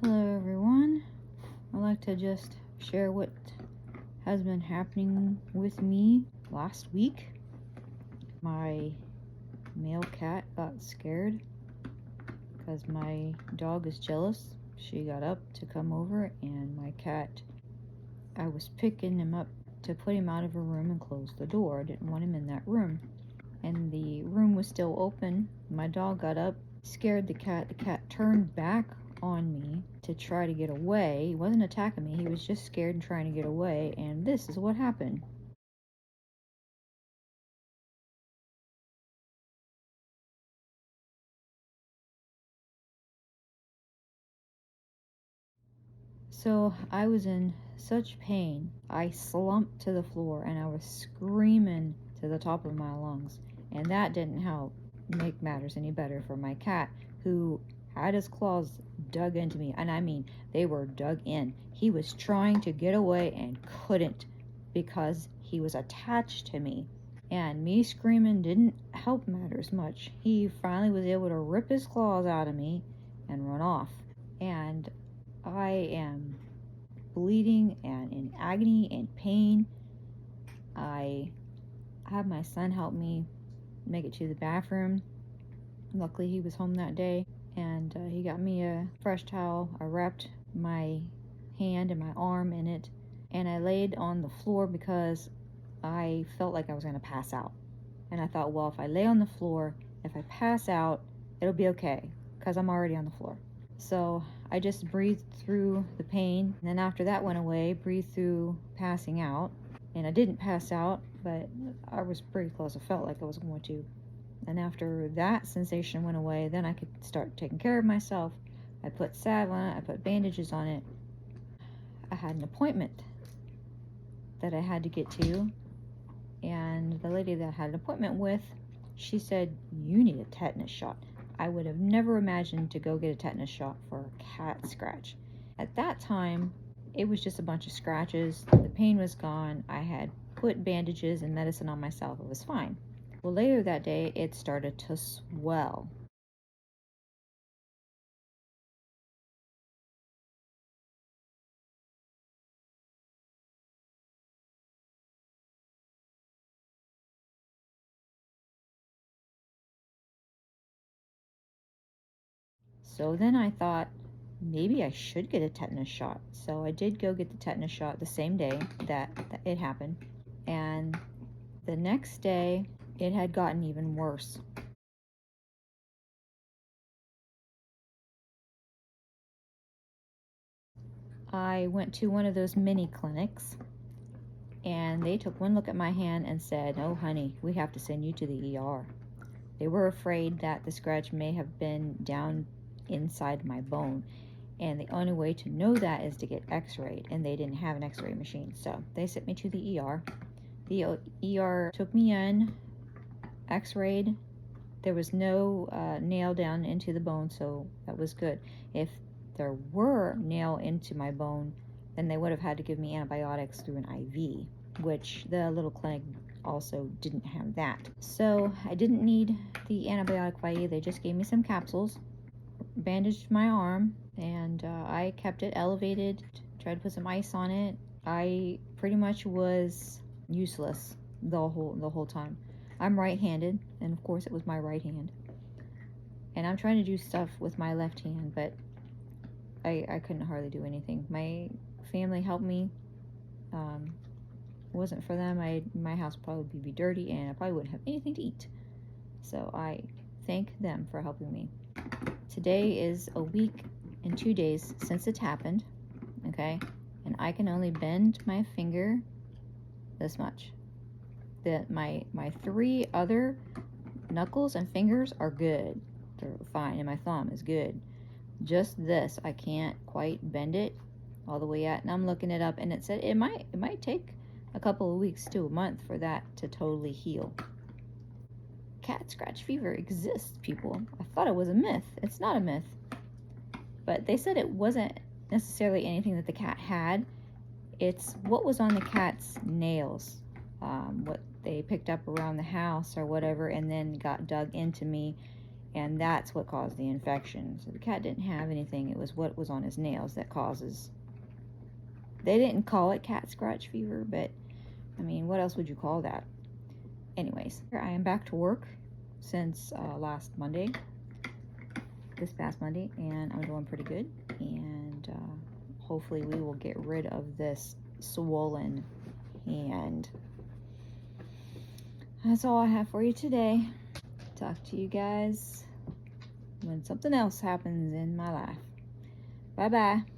Hello everyone. I'd like to just share what has been happening with me last week. My male cat got scared because my dog is jealous. She got up to come over, and my cat, I was picking him up to put him out of a room and close the door. I didn't want him in that room. And the room was still open. My dog got up, scared the cat. The cat turned back on me to try to get away. He wasn't attacking me, he was just scared and trying to get away, and this is what happened. So I was in such pain. I slumped to the floor and I was screaming to the top of my lungs, and that didn't help make matters any better for my cat, who had his claws dug into me, and I mean they were dug in. He was trying to get away and couldn't because he was attached to me, and me screaming didn't help matters much. He finally was able to rip his claws out of me and run off, and I am bleeding and in agony and pain. I had my son help me make it to the bathroom. Luckily he was home that day, and he got me a fresh towel. I wrapped my hand and my arm in it, and I laid on the floor because I felt like I was going to pass out. And I thought, well, if I lay on the floor, if I pass out, it'll be okay because I'm already on the floor. So I just breathed through the pain, and then after that went away, breathed through passing out. And I didn't pass out, but I was pretty close. I felt like I was going to. And after that sensation went away, then I could start taking care of myself. I put salve on it, I put bandages on it. I had an appointment that I had to get to, and the lady that I had an appointment with, she said, "You need a tetanus shot." I would have never imagined to go get a tetanus shot for a cat scratch. At that time, it was just a bunch of scratches. The pain was gone. I had put bandages and medicine on myself. It was fine. Well, later that day, it started to swell. So then I thought, maybe I should get a tetanus shot. So I did go get the tetanus shot the same day that it happened. And the next day, it had gotten even worse. I went to one of those mini clinics, and they took one look at my hand and said, "Oh, honey, we have to send you to the ER." They were afraid that the scratch may have been down inside my bone, and the only way to know that is to get x-rayed, and they didn't have an x-ray machine. So they sent me to the ER. The ER took me in, x-rayed. There was no nail down into the bone, so that was good. If there were nail into my bone, then they would have had to give me antibiotics through an IV, which the little clinic also didn't have that. So I didn't need the antibiotic IV. They just gave me some capsules, bandaged my arm, and I kept it elevated, tried to put some ice on it. I pretty much was useless the whole time. I'm right-handed, and of course it was my right hand. And I'm trying to do stuff with my left hand, but I couldn't hardly do anything. My family helped me. It wasn't for them, my house would probably be dirty, and I probably wouldn't have anything to eat. So I thank them for helping me. Today is a week and 2 days since it happened, okay? And I can only bend my finger this much. My 3 other knuckles and fingers are good. They're fine, and my thumb is good. Just this, I can't quite bend it all the way out. And I'm looking it up, and it said it might take a couple of weeks to a month for that to totally heal. Cat scratch fever exists, people. I thought it was a myth. It's not a myth. But they said it wasn't necessarily anything that the cat had. It's what was on the cat's nails, what they picked up around the house or whatever, and then got dug into me, and that's what caused the infection. So the cat didn't have anything. It was what was on his nails that causes. They didn't call it cat scratch fever, but I mean, what else would you call that? Anyways, I am back to work since last Monday, this past Monday, and I'm doing pretty good. And hopefully we will get rid of this swollen hand. That's all I have for you today. Talk to you guys when something else happens in my life. Bye-bye.